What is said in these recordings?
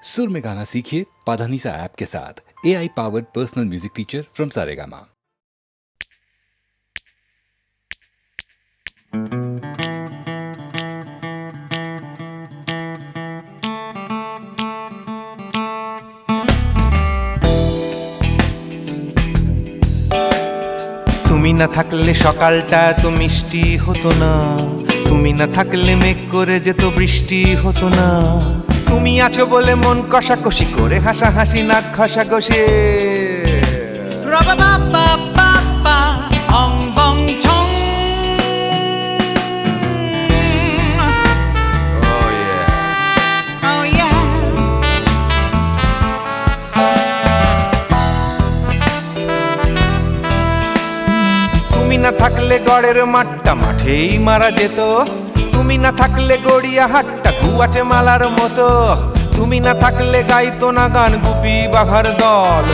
सुर में गाना सीखिए पाधानीसा ऐप के साथ। AI powered personal music teacher from Saregama. তুমি না থাকলে সকালটা এত মিষ্টি হতো না, তুমি না থাকলে মেঘ করে যেত বৃষ্টি হতো না। তুমি আছো বলে মন কষাকষি করে হাসাহাসি নাক ঘষাঘষি। তুমি না থাকলে গড়ের মাঠটা মাঠেই মারা যেত, তুমি না থাকলে গড়িয়া হাটটা গুয়াটে মালার মতো। তুমি না থাকলে গাইতো না গান গুপি বাঘার দল,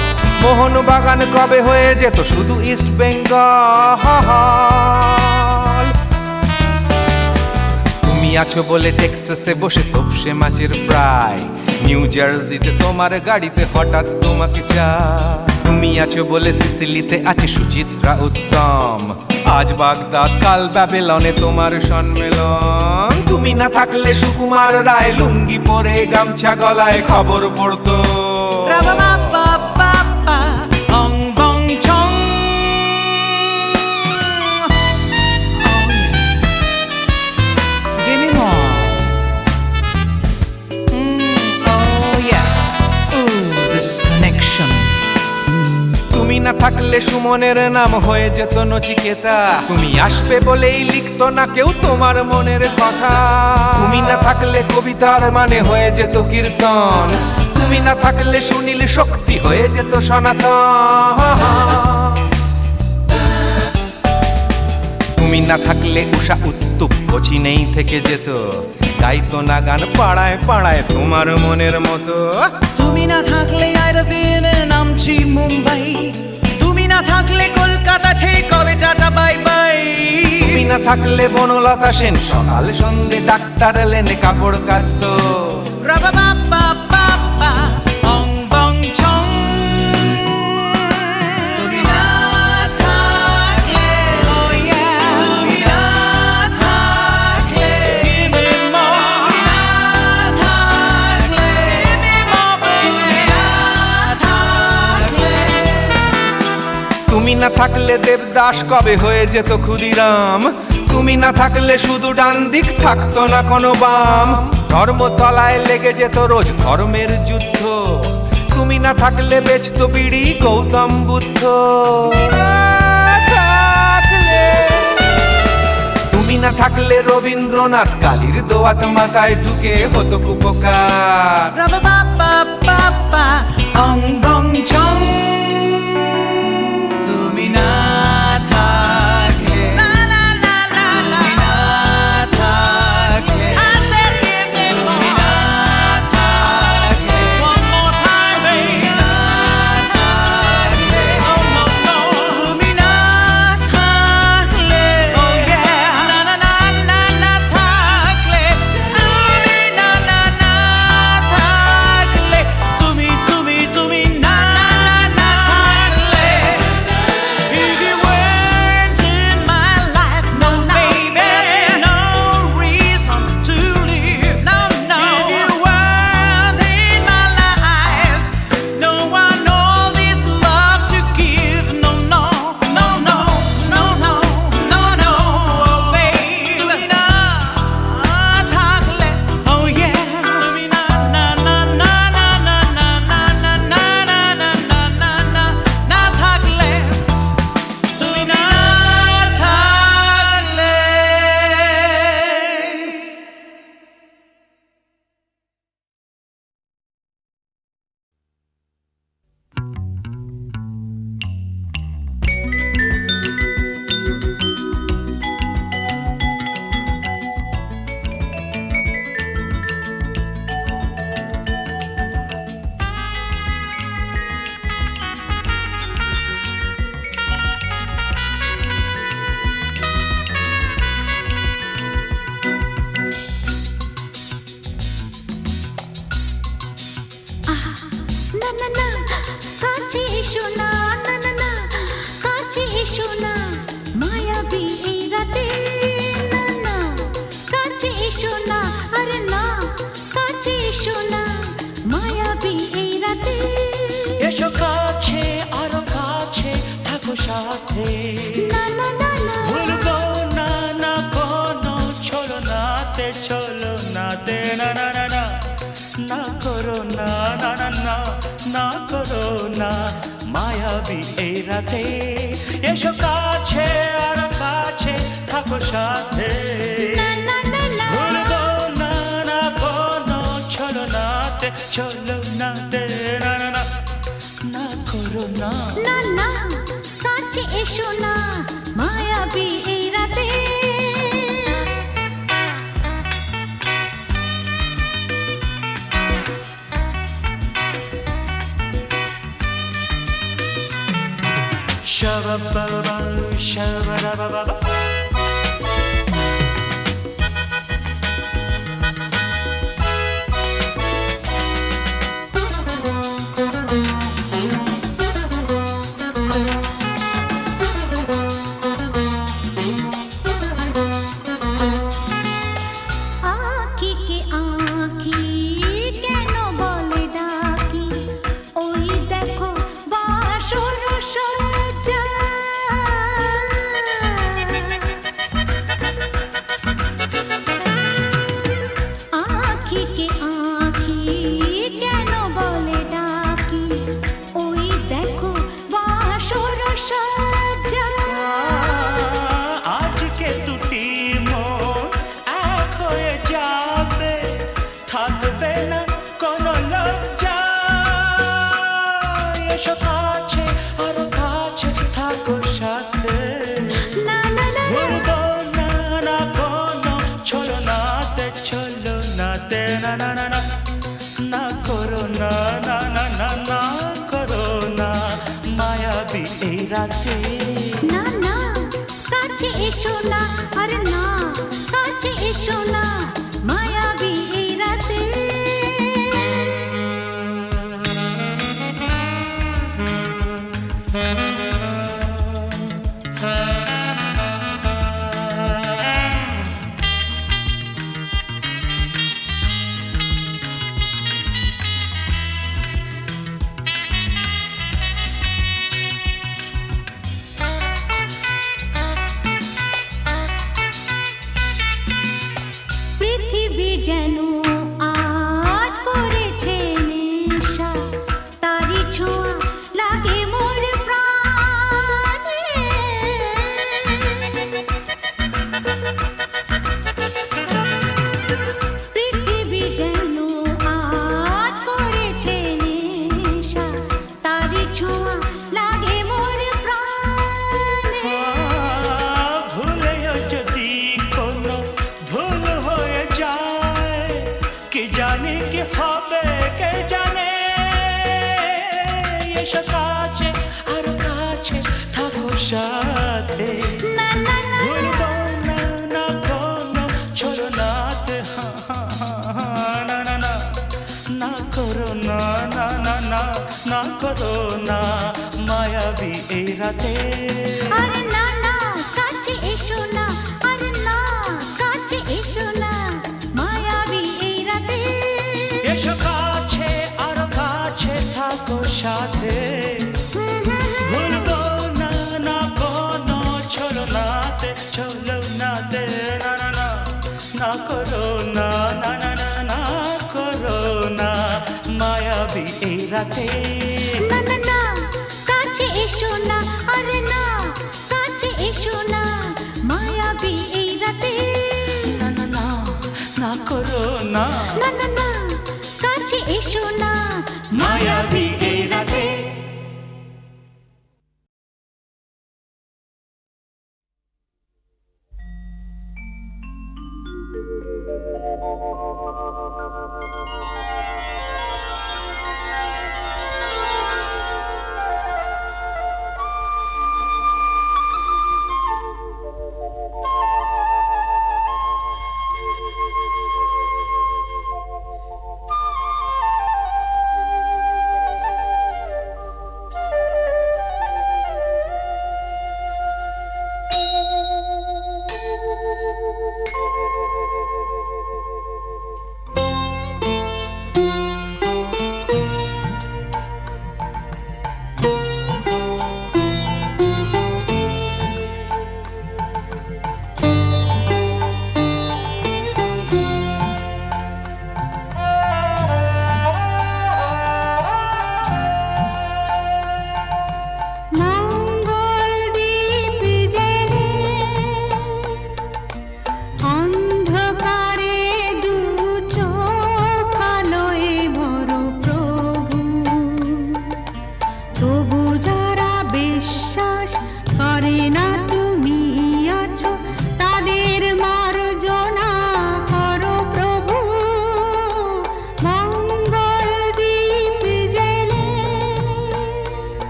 মোহন বাগান কবে হয়ে যেত শুধু ইস্ট বেঙ্গল। তুমি আছো বলে টেক্সাসে বসে তপসে মাছের ফ্রাই, নিউ জার্সিতে তোমার গাড়িতে হঠাৎ তোমাকে চাই। তুমি আছো বলে সিসিলিতে আছে সুচিত্রা উত্তম, আজ বাগদাদ কাল ব্যাবিলনে তোমার সম্মেলন। তুমি না থাকলে সুকুমার রায় লুঙ্গি পরে গামছা গলায় খবর পড়তো। তুমি না থাকলে সুমনের নাম হয়ে যেত নচিকেতা, তুমি আসবে বলেই লিখতো না কেউ তোমার মনের কথা। তুমি না থাকলে কবিতার মানে হয়ে যেত কীর্তন, তুমি না থাকলে সুনীল শক্তি হয়ে যেত সনাতন। তুমি না থাকলে উষা উত্তুপ কোচিনেই থেকে যেত, গাইতো না গান পাড়ায় পাড়ায় তোমার মনের মতো। তুমি না থাকলে নামছি মুম্বাই, তুমি না থাকলে কলকাতা ছেড়ে কবে টাটা বাই বাই। তুমি না থাকলে বনলতা সেন সকাল সন্ধে ডাক্তার লেনে কাপড় কাচতো। তুমি না থাকলে, তুমি না থাকলে, তুমি না থাকলে, তুমি না থাকলে। তুমি না থাকলে দেবদাস কবে হয়ে যেত ক্ষুদিরাম, তুমি না থাকলে শুধু ডান দিক থাকতো না কোনো বাম। ধর্মতলায় লেগে যেত রোজ ধর্মের যুদ্ধ, তুমি না থাকলে বেচতো বিড়ি গৌতম বুদ্ধ। তুমি না থাকলে রবীন্দ্রনাথ কালীর দোয়াত মাথায় ঢুকে হতো কুপকার। তুমি না থাকলে, তুমি না থাকলে, তুমি না থাকলে, তুমি না থাকলে, তুমি না থাকলে, না না না না না থাকলে, তুমি না না না থাকলে। না না না কাছে এসো না, না না না কাছে এসো না, মায়াবী এই রাতে, না না কাছে এসো না, আরে না কাছে এসো না, মায়াবী এই রাতে। এসো কাছে আরো কাছে থাকো সাথে, না না না না ভুলবো না না কোনো চলো নাতে, চলো নাতে, না না না না না করো না, না না না না করো না, মায়াবী এই রাতে। এসো কাছে আর কাছে থাকো সাথে, না না না না ভুলবো না না কোনো চলো নাতে, চলো নাতে, না না না না করো না। না না কাছে এসো না, মায়াবী এই রাতে। Shabba-ba-ba, shabba-da-ba-ba-ba. আঁখি কে আঁখি কেন বলে ডাকি, ওই দেখো বাসর সজ্জা। আঁখি কে আঁখি কেন বলে ডাকি, ওই দেখো বাসর সজ্জা। আজকে দুটি মন এক হয়ে যাবে, থাকবে না কোনো লজ্জা। এসো কাছে আরো কাছে থাকো সাথে, না না না ভুলবো না না কোনো চলো নাতে, চলো নাতে, না না না না না করো না, না না না না করো না, মায়াবী এই রাতে। না না কাছে এসো না, আরে না কাছে এসো না, মায়াবী এই রাতে। পৃথিবী যেন আজ করেছে নেশা, তারি ছোঁয়া লাগে মোর প্রাণে। পৃথিবী যেন আজ করেছে নেশা, তারি ছোঁয়া লাগে মোর প্রাণে। ভুলেও যদি কোনো ভুল হয়ে যায়, কি জানি কি হবে কে জানে। এসো কাছে আর কাছে থাকো সাথে, না না না ভুলবো না না কোনো চলো নাতে, না না না না করো না, না না না না করো না, মায়াবী এই রাতে। আরে না না কাছে এসো না, আরে না কাছে এসো না, মায়াবী এই রাতে। এসো কাছে আর কাছে থাকো সাথে, ভুলবো না না কোনো চলো নাতে, চলো নাতে, না না না না করো না, না না না না করো না, মায়াবী এই রাতে। না না না কাছে এসো না, আরে না কাছে এসো না, মায়াবী এই রাতে। না না না না করো না, না না না কাছে এসো না, মায়াবী এই রাতে।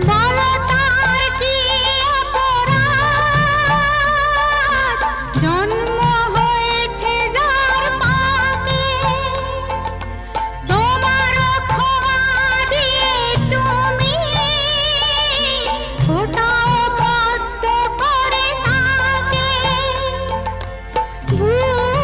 বলো তার কি অপরাধ, জন্ম হয়েছে যার পাপে, তোমারও ক্ষমা দিয়ে তুমি ওটাও বদ্ধ করে তাকে। ভুল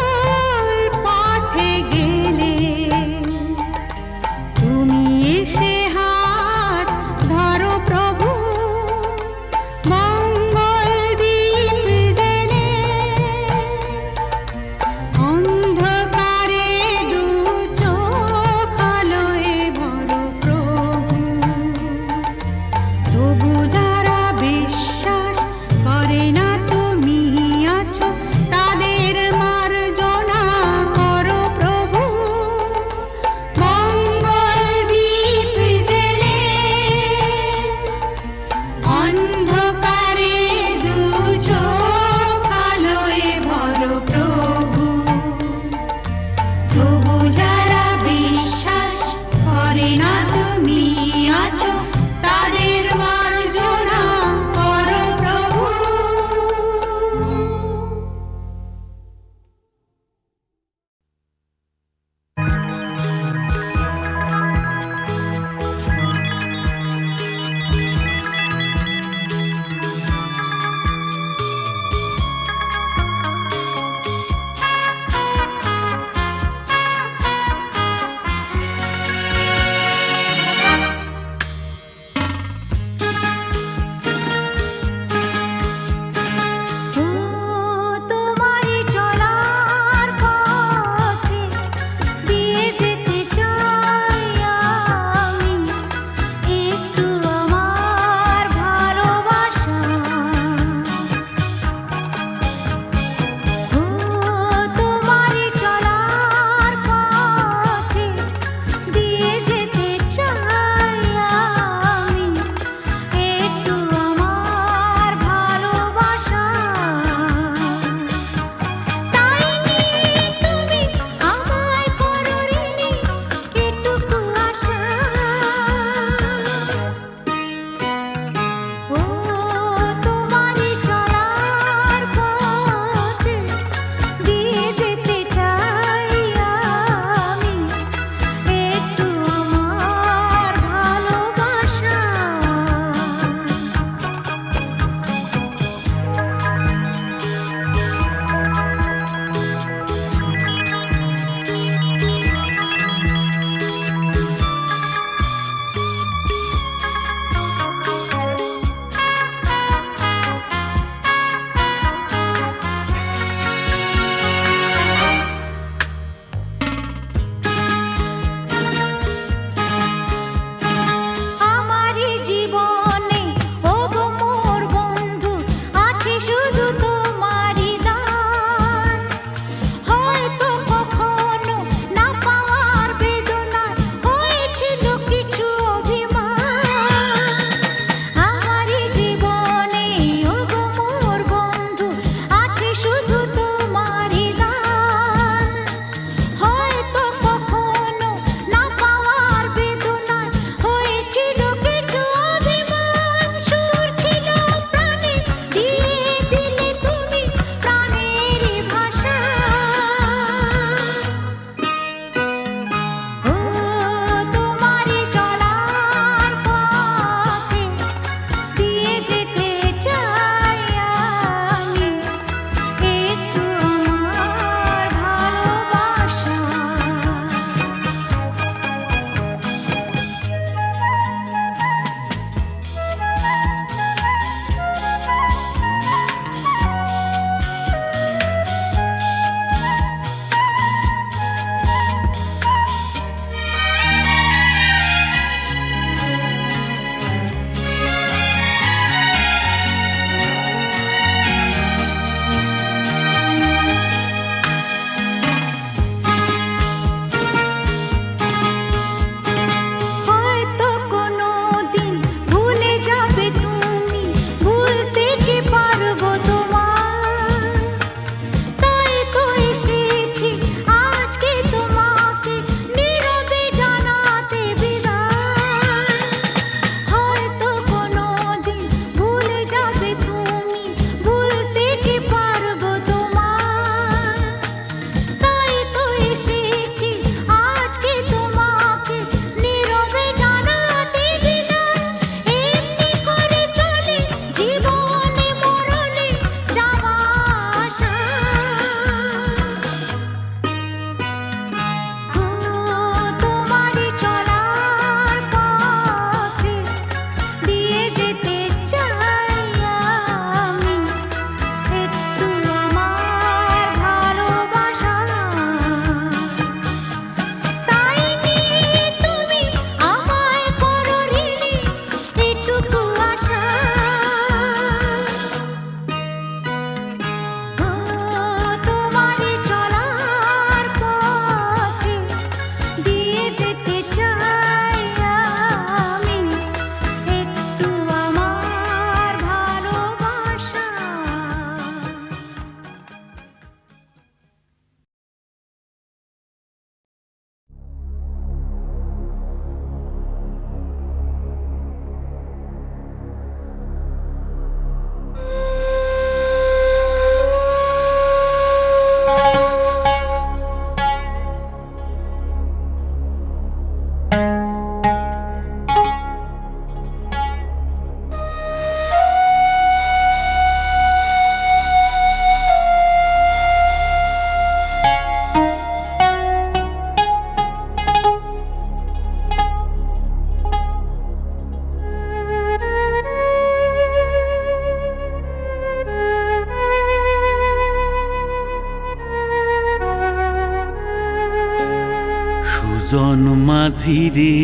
সুজন মাঝি রে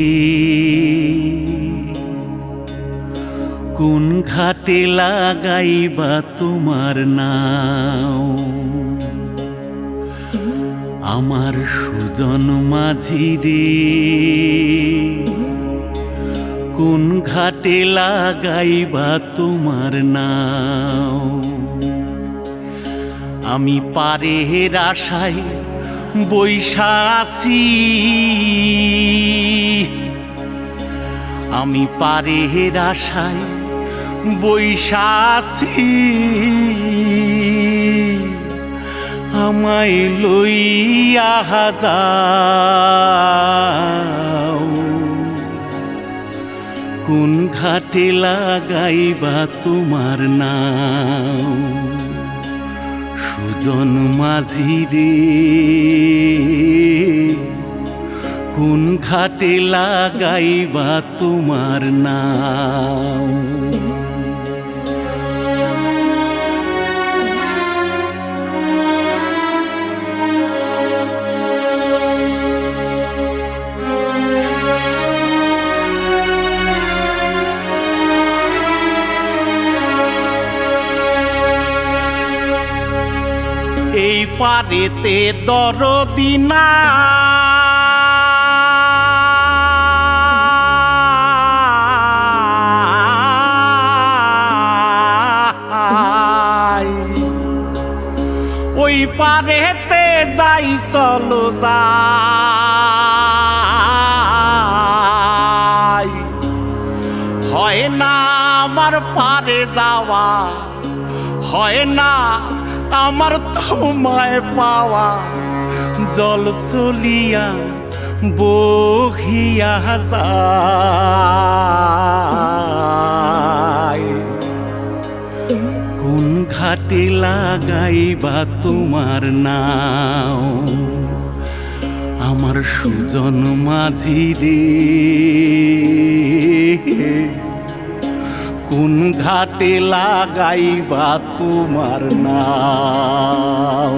কোন ঘাটে লাগাইবা তোমার নাও আমার সুজন মাঝি রে কোন ঘাটে লাগাইবা তোমার নাও আমি পারের আশায় বৈশা আছি আমি পারের আশায় বৈশা আছি আমায় লইয়া যাও কোন ঘাটে লাগাইবা তোমার নাও সুজন মাঝি রে কোন ঘাটে লাগাইবা তোমার নাও এই পারেতে দরদি নাই ওই পারেতে যাই চলো যাই হয় না আমার পারে যাওয়া হয় না আমার তোমায় পাওয়া জল চলিয়া বহিয়া যায় কোন ঘাটে লাগাইবা তোমার নাও আমার সুজন মাঝি রে কোন ঘাটে লাগাইবা তোমার নাও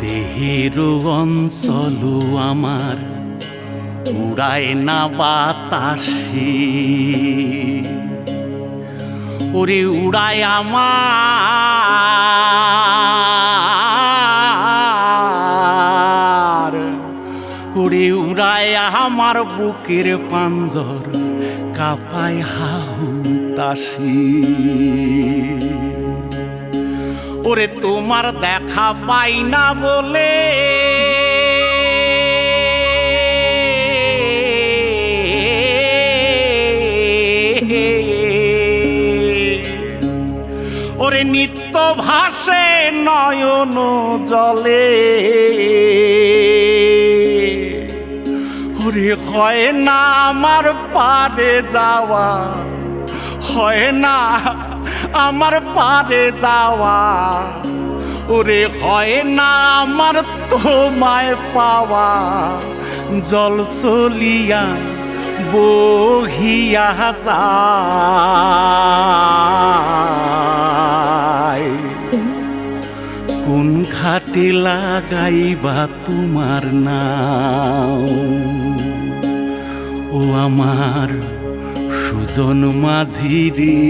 দেহের অঞ্চল আমার উড়ায় না বাতাসে ওরে উড়ায় আমার ওরে উড়ায় আমার বুকের পাঞ্জর কাঁপায় হাহুতাশি ওরে তোমার দেখা পাই না বলে ওরে নিত্য ভাসে নয়ন জলে ওরে হয় না আমার পারে যাওয়া হয় না আমার পারে যাওয়া ওরে হয় না আমার তোমায় পাওয়া জল চলিয়া বহিয়া যায় কোন ঘাটে লাগাইবা তোমার নাও ও আমার সুজন মাঝি রে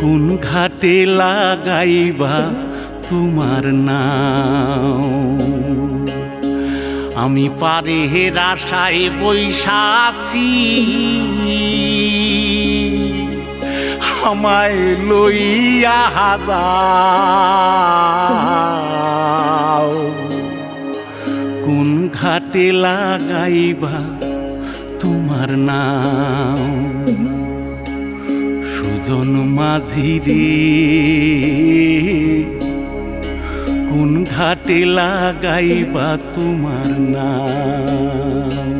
কোন ঘাটে লাগাইবা তোমার নাও আমি পারের আশায় বৈশা আছি আমায় লইয়া যাও কোন ঘাটে লাগাইবা তোমার নাও সুজন মাঝি রে কোন ঘাটে লাগাইবা তোমার নাম।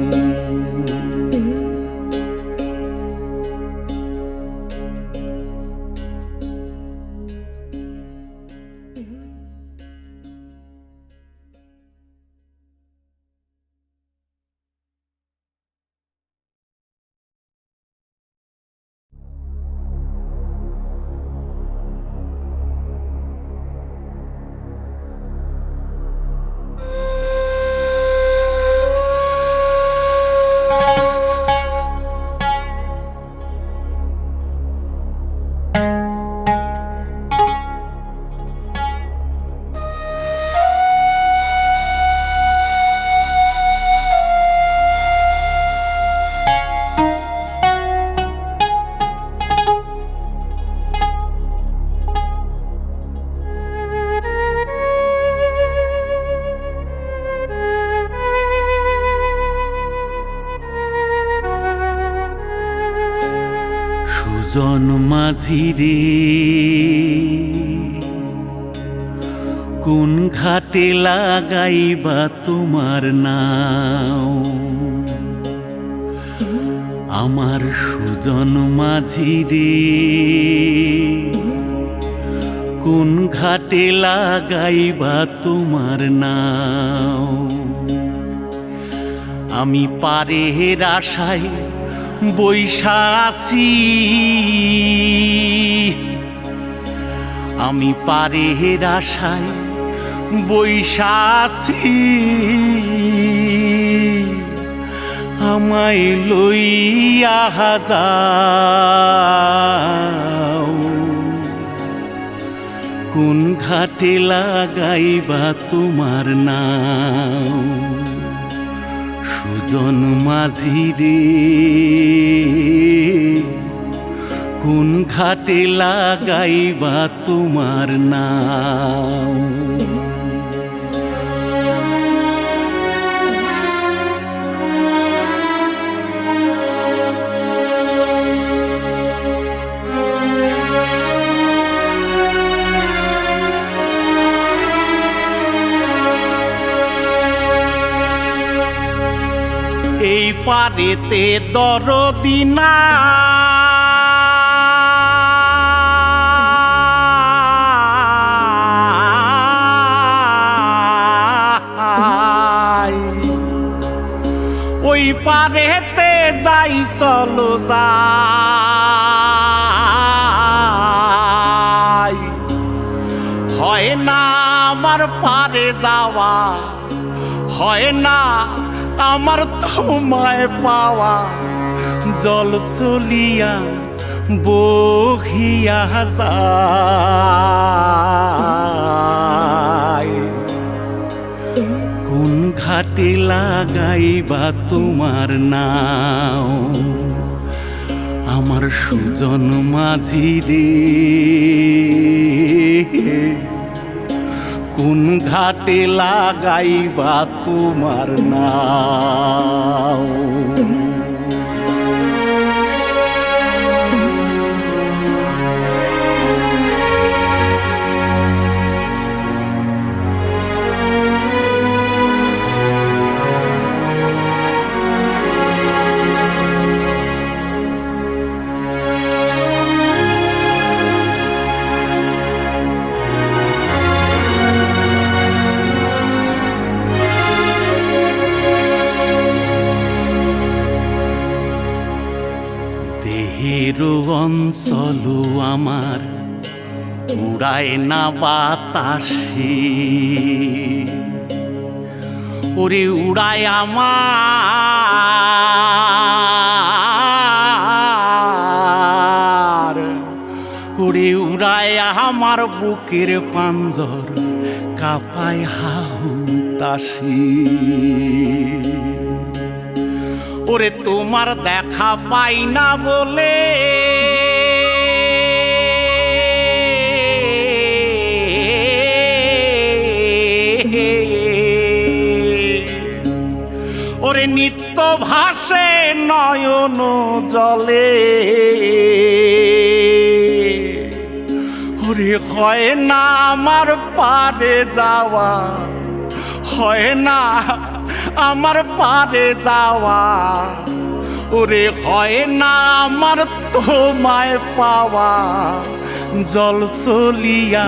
সুজন মাঝি রে কোন ঘাটে লাগাইবা তোমার নাও। আমার সুজন মাঝি রে কোন ঘাটে লাগাইবা তোমার নাও। আমি পারের আশায় বৈশা আছি, আমি পারের আশায় বৈশা আছি। আমায় লইয়া যাও কোন ঘাটে লাগাইবা তোমার নাও। সুজন মাঝি রে কোন ঘাটে লাগাইবা তোমার নাও। এই পারেতে দরদি নাই, ওই পারেতে যাই চলো যাই। হয় না আমার পারে যাওয়া, হয় না আমার তোমায় পাওয়া। জল চলিয়া বহিয়া যায় কোন ঘাটে লাগাইবা তোমার নাও। আমার সুজন মাঝি রে কোন ঘাটে লাগাইবা তোমার নাও। দেহেরও অঞ্চল আমার উড়ায় না বাতাসে, ওরে উড়ায় আমার, ওরে উড়ায় আমার বুকের পাঞ্জর কাঁপায় হাহুতাশি। ওরে তোমার দেখা পাই না বলে ওরে নিত্য ভাসে নয়ন জলে। ওরে হয় না আমার পারে যাওয়া, হয় না আমার পারে যাওয়া, ওরে হয় না আমার তোমায় পাওয়া, জল চলিয়া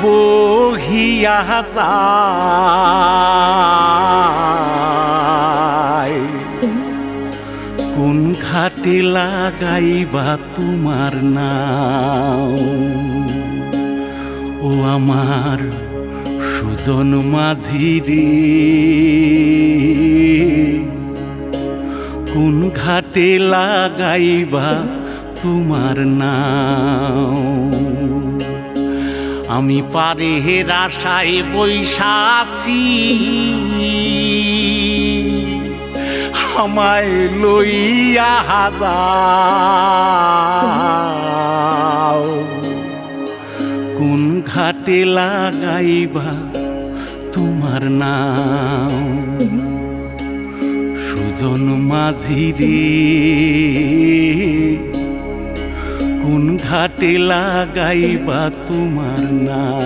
বহিয়া যায়। কোন ঘাটে লাগাইবা তোমার নাও, ও আমার সুজন মাঝি রে, কোন ঘাটে লাগাইবা তোমার নাও। আমি পারে আশায় বৈশাসি, আমায় লইয়া যাও। কোন ঘাটে লাগাইবা তোমার নাও, সুজন মাঝি রে, কোন ঘাটে লাগাইবা তোমার নাও।